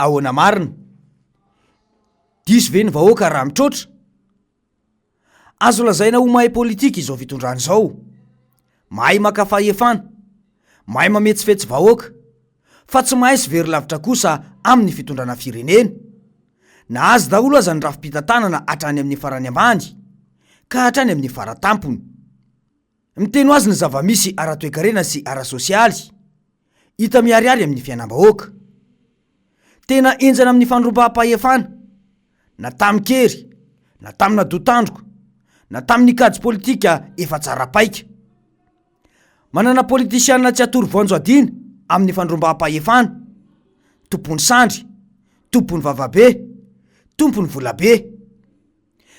Ahoana Marina. Diso ve ny vahoaka raha mitrotra? Azo lazaina ho mahay politika izao fitondrana izao. Mahay maka fahefana, mahay mametsifetsy vahoaka, fa tsy mahay sy very lavitra kosa amin'ny fitondrana firenena. Na azy daholo aza ny rafi-pitantanana hatrany amin'ny farany ambany ka hatrany amin'ny faratampony. Miteno azy ny zava-misy ara-toekarena sy ara-sosialy hita miharihary amin'ny fiainam-bahoaka. Tena enjana amin'ny fandrombam-pahefana, na tamin'ny kery, na tamina dotandroko, na tamin'ny kajy politika efa tsara paika. Manana politisianina tsy atory voanjo adina amin'ny fandrombam-pahefana: tompony sandry, tompony vavabe, tompony volabe.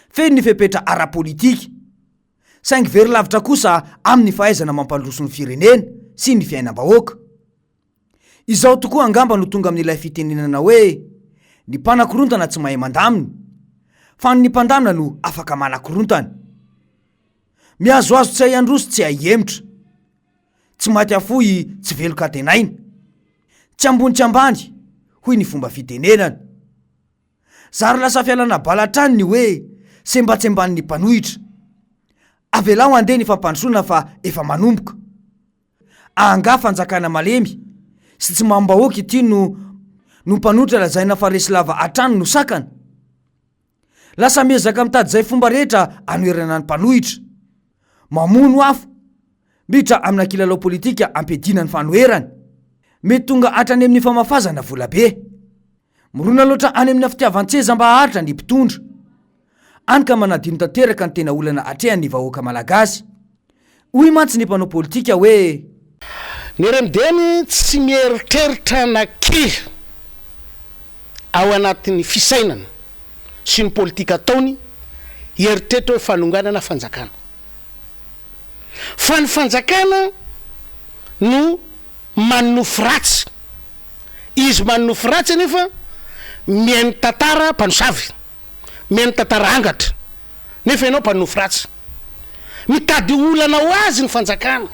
Feno ny fepetra ara-politika, saingy very lavitra kosa amin'ny fahaizana mampandroso ny firenena sy ny fiainam-bahoaka. Izao tokoa angamba no tonga amin'ilay fitenenana hoe ny mpanakorontana tsy mahay mandamina, fa ny mpandamina no afaka manakorontana. Miazoazo tsy hay-androso tsy hay-emotra, tsy maty afoy tsy veloka tenaina, tsy ambony tsy ambany hoy ny fomba fitenenana. Zary lasa fialana balatrany ny hoe sembatsemban'ny mpanohitra. Avelao andeha ny fampandrosoana fa efa manomboka. Anga fanjakana malemy sy tsy mambahoaka ity no mpanohitra lazaina fa resy lava atrano no sakana. Lasa miezaka mitady zay fomba rehetra anoerana ny mpanohitra. Mamono afo mitra amina kilalao politika ampedina ny fanoerany. Mety tonga hatrany amin'ny famafazana volabe. Morona loatra any amin'ny fitiavan-tseza mba haharitra ny mpitondra. Any ka manadino tanteraka ny tena olana atrehan'ny vahoaka malagasy. Hoy mantsy ny mpanao politika hoe ny remideny tsy mieritreritra nakiry ao anatin'ny fisainana sy ny politika ataony hieritreritra hoe fanonganana fanjakana. Fa ny fanjakana no manofo ratsy. Izy manofo ratsy nefa mihainy tantara mpanosavy, mihainy tantara angatra, nefa ianao mpanofo ratsy. Mitady olana ho azy ny fanjakana.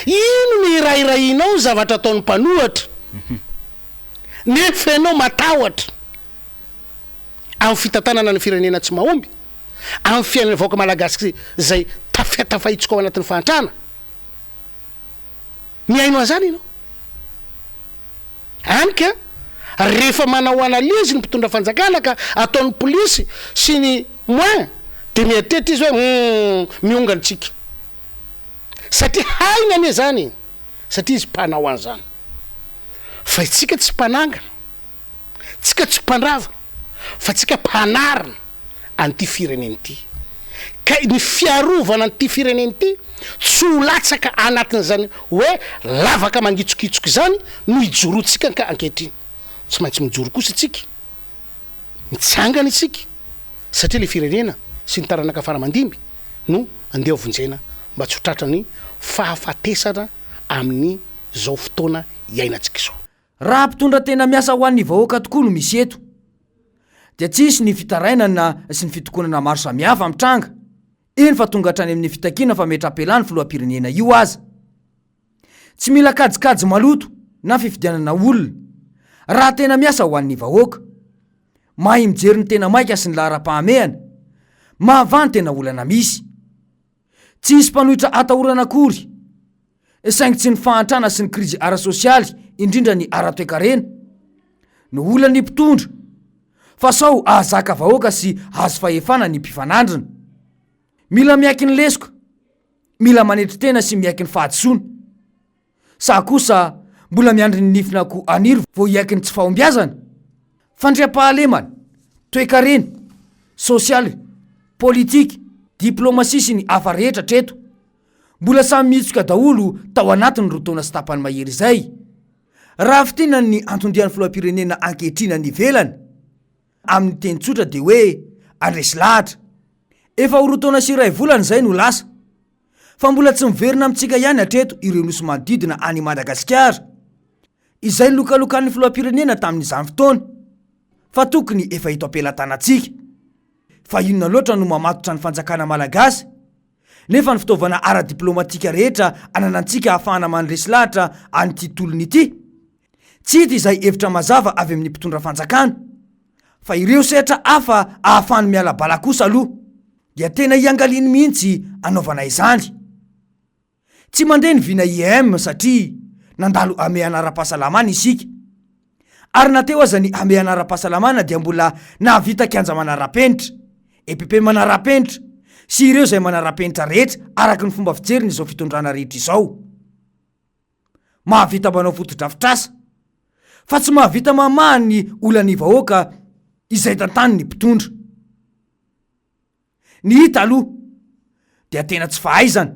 Ino ny irairainao zavatra ataon'ny mpanohatra nefa ianao matahotra amin'ny fitantanana ny firenena tsy mahomby, amin'ny fiainana vahoaka malagasy zay tafatafaitsika ao anatin'ny fahantrana. Miaino an'izany ianao. Anika rehefa manao analizy ny mpitondra fanjakana ka ataon'ny polisy sy ny moin de mieritreritra izy hoe miongana tsika, satria hainy ane zany, satria izy mpanao an'izany. Fa itsika tsy mpanangana, tsika tsy mpandrava, fa tsika mpanarina an'ity firenena ity. Ka ny fiarovana an'ity firenena ity tsy ho latsaka anatin'izany hoe lavaka mangitsokitsoka zany no hijorotsika ka ankehitriny. Tsy maintsy mijoro kosa itsika, mitsangana itsika, satria le firenena sy ny taranaka faramandimby no andeha vonjena mba tsy ho tratrany fahafatesana amin'ny zao fotoana iainantsika izao. Raha mpitondra tena miasa ho an'ny vahoaka tokoa no misy eto, dia tsisy ny fitarainana sy ny fitokonana maro samihafa mitranga. Eny fa tonga hatrany amin'ny fitakiana fa metra-pelany filoham-pirenena io aza. Tsy mila kajikajy maloto na fifidianana olona raha tena miasa ho an'ny vahoaka. Mahay mijery ny tena maika sy ny lahara-pahamehana, mahavany tena olana misy. Tsy hisy mpanohitra atahorana akory, saingy tsy ny fahantrana sy ny krizy ara-sosialy indrindra ny ara-toekarena no olany mpitondra, fa sao ahazaka vahoaka sy azo fahefana ny mpifanandrina. Mila miaiky ny lesoka, mila manetry tena sy miaiky ny fahadisoana. Sa kosa mbola miandry ny nifinako aniry vo hiaiky ny tsy fahombiazana. Fandriam-pahalemana, toekarena, sosialy, politika, diplomasia sy ny hafa rehetra treto mbola samy mitsoka daholo tao anatiny rotaona sy tapany mahery izay. Raha fitina ny antondian'ny filoham-pirenena ankehitrina ny velany amin'ny teny tsotra de hoe andresy lahatra. Efa ho rotaona sy iray volana izay no lasa, fa mbola tsy miverina amintsika ihany hatreto ireo nosy manodidina any Madagasikara, izay lokalokan'ny filoham-pirenena tamin'izany fotoana, fa tokony efa hito ampelantanantsika. Fa inona loatra no mamatotra ny fanjakana malagasy, nefa ny fitaovana ara-diplomatika rehetra ananantsika ahafahana mandresy lahatra an'ity tolony ity. tsy hita izay hevitra mazava avy amin'ny mpitondra fanjakana fa ireo sehatra hafa ahafahany miala bala kosa aloha dia tena iangaliny mihitsy anaovana izany. Tsy mandeha ny vina IM satria nandalo ame anara-pahasalamana isika, ary nateo aza ny ame anara-pahasalamana dia mbola nahavita kianja manara-penitra, EPP manara-penitra sy ireo zay manara-penitra rehetra araky ny fomba fijeriny izao fitondrana rehetra izao. Mahavita manao fotodrafitrasa fa tsy mahavita mamaha ny olany vahoaka izay tantany ny mpitondra. Ny hita aloha dia tena tsy fahaizana.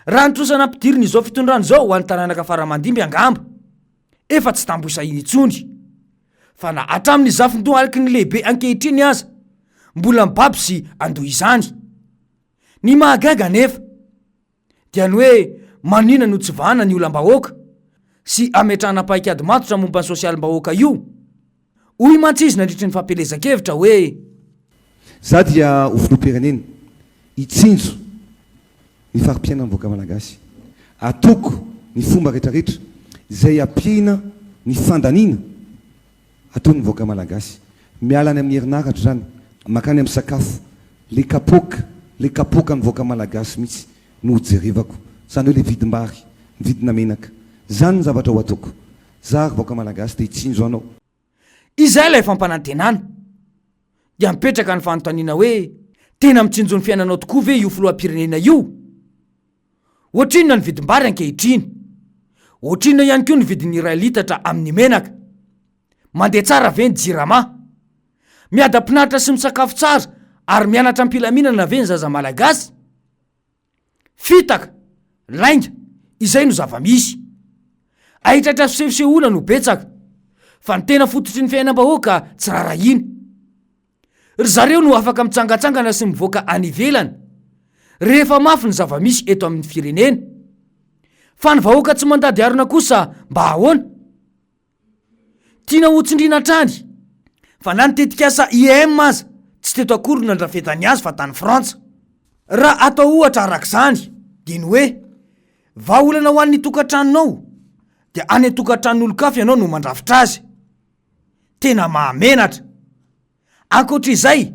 Raha nitrosana mpidiriny izao fitondrana izao ho an'ny taranaka faramandimby angamba efa tsy tamboisa iny intsony, fa na hatramin'ny zafindoha aliky ny lehibe ankehitriny aza mbola mibaby sy andoha izany. Ny mahagaga nefa dia ny hoe manina no tsy vahana ny olam-bahoaka sy ametrahana paikady matotra momba ny sosialim-bahoaka io. Hoy mantsy nandritry ny fampelezan-kevitra hoe za dia ho filoham-pirenena itsinjo ny farim-piaina ny vahoaka malagasy, atoko ny fomba rehetrarehetra zay ampiana ny fandaniana ataony vahoaka malagasy, mialany amin'ny herinaratra zany, makany amin'ny sakafo, le kapoka ny vahoaka malagasy mihitsy no jerevako, zany hoe le vidim-bary, vidina menaka, zany ny zavatra ho atoko. Za vahoaka malagasy dia itsinjo anao. Izay ilay fampanantenana dia mipetraka ny fanontaniana hoe tena mitsinjo ny fiainanao tokoa ve io filoham-pirenena io? Ohatrinona ny vidim-bary ankehitriny? Ohatrinona ihany koa ny vidin'ny iray litatra amin'ny menaka? Mandeha tsara ve ny jirama? Miada-pinaritra sy misakafo tsara ary mianatra ampilaminana ve ny zaza malagasy? Fitaka, lainga, izay no zava-misy. Ahitratra fisehosehoana no betsaka, fa ny tena fototry ny fiainam-bahoaka tsy rarahiny. Ry zareo no afaka mitsangatsangana sy mivoaka any ivelany rehefa mafy ny zava-misy eto amin'ny firenena, fa ny vahoaka tsy mandady arona kosa mba ahoana? Tiana hotsindrina trany, fa na nitetikasa IM aza tsy teto akory nandrafetany azy fa tany Frantsa. Raha atao ohatra arak'izany dia ny hoe vahaolana ho an'ny tokantranonao dia any tokantranon'olo-kafa ianao no mandrafitra azy. Tena mahamenatra. Ankoatr'izay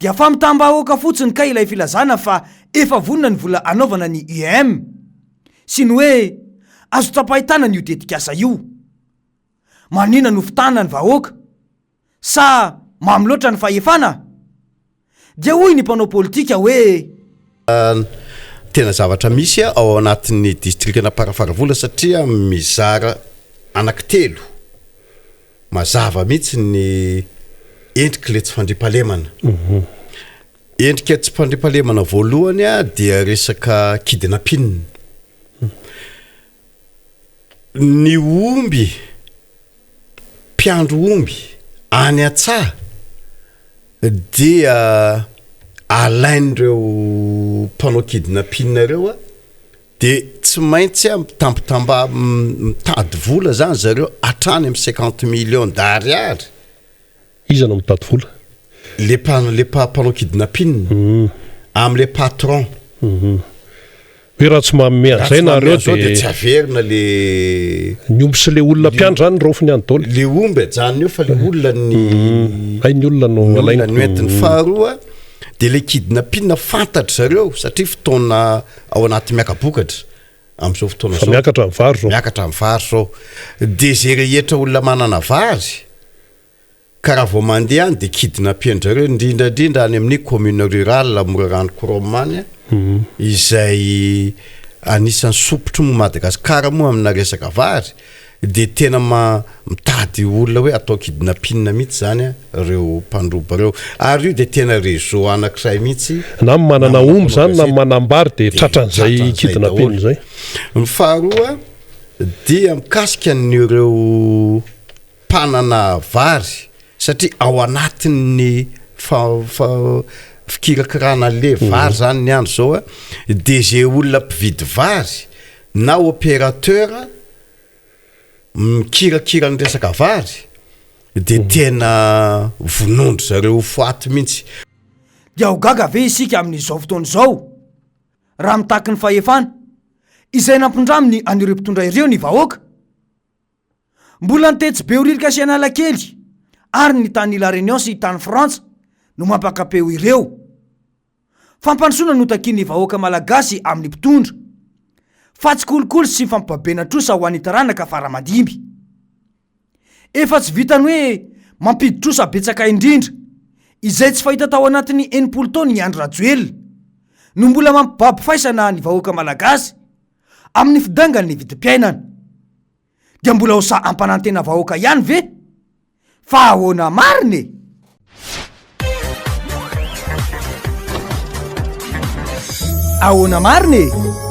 dia fa mitam-bahoaka fotsiny ka ilay filazana fa efa vonona ny vola anaovana ny IM sy ny hoe azo tapahitana ny tetikasa io. Manina no fitana ny vahoaka sa mamloatra ny fahefana? Dia hoy ny mpanao politika hoe tena zavatra misy ao anatin'ny distrikna Parafaravola satria mizara anankitelo mazava mihitsy ny endrika le tsy fandripahalemana. Endrika tsy fandripahalemana voalohany dia resaka kidnapping. Ny omby, mpiandro omby any Antsaha dia alain'ireo mpanao kidnapping reo dia tsy maintsy mitady vola zany zareo hatrany amin'ny 50 millions d'ariary. Iza no mitady vola? Le mpanao kidnapping am'le patron. Hoe raha tsy manome an'izay nareo dia tsy averina le ny omby sy le olona mpiandro zany raofiny any daoly. Le omby ajanony eo fa le olona ny olona no alaina no entiny faharoa dia le kidnapping fantatra zareo satria fotoana ao anaty miakabokatra amin'izao fotoana fa miakatra amin'ny vary zao. Miakatra amin'ny vary zao dia zay rehetra olona manana vary karaha vao mandeha any dia kidnapping-zareo indrindrandrindra any amin'ny commune rurale Morarano Koromany izay anisan'ny sopotro mo Madagasikara moa amina resaka vary dia tena mitady olona hoe atao kidnapping mihitsy zany reo mpandroba reo, ary io dia tena réseau anankiray mihitsy na manana omby zany na manambary dia tratran'izay kidnapping zay. Ny faharoa dia mikasika n'ireo mpanana vary satria ao anatin'ny fikirakirana le vary zany ny andro zao dia zay olona mpividy vary na opérateur mikirakira ny resaka vary dia tena vonondro zareo foaty mihitsy. Dia ho gaga ve isika amin'izao fotoana izao raha mitaky ny fahefana izay nampindraminy an'ireo mpitondra ireo ny vahoaka? mbola nitetsy be horirika sy analakely ary ny tany La Réunion sy tany Frantsa no mampakapeo ireo. Fampandrosoana no takiany vahoaka malagasy amin'ny mpitondra, fa tsy kolokolo sy fampibabena trosa ho an'ny taranaka faramadimby. Efa tsy vitany hoe mampidi trosa betsaka indrindra izay tsy fahita tao anatin'ny 80 taona ny Andry Rajoelina no mbola mampibabifaisana ny vahoaka malagasy amin'ny fidangan'ny vidim-piainana. Dia mbola ho sa ampanantena vahoaka ihany ve? Fa ahoana marina e! Ahoana marina e!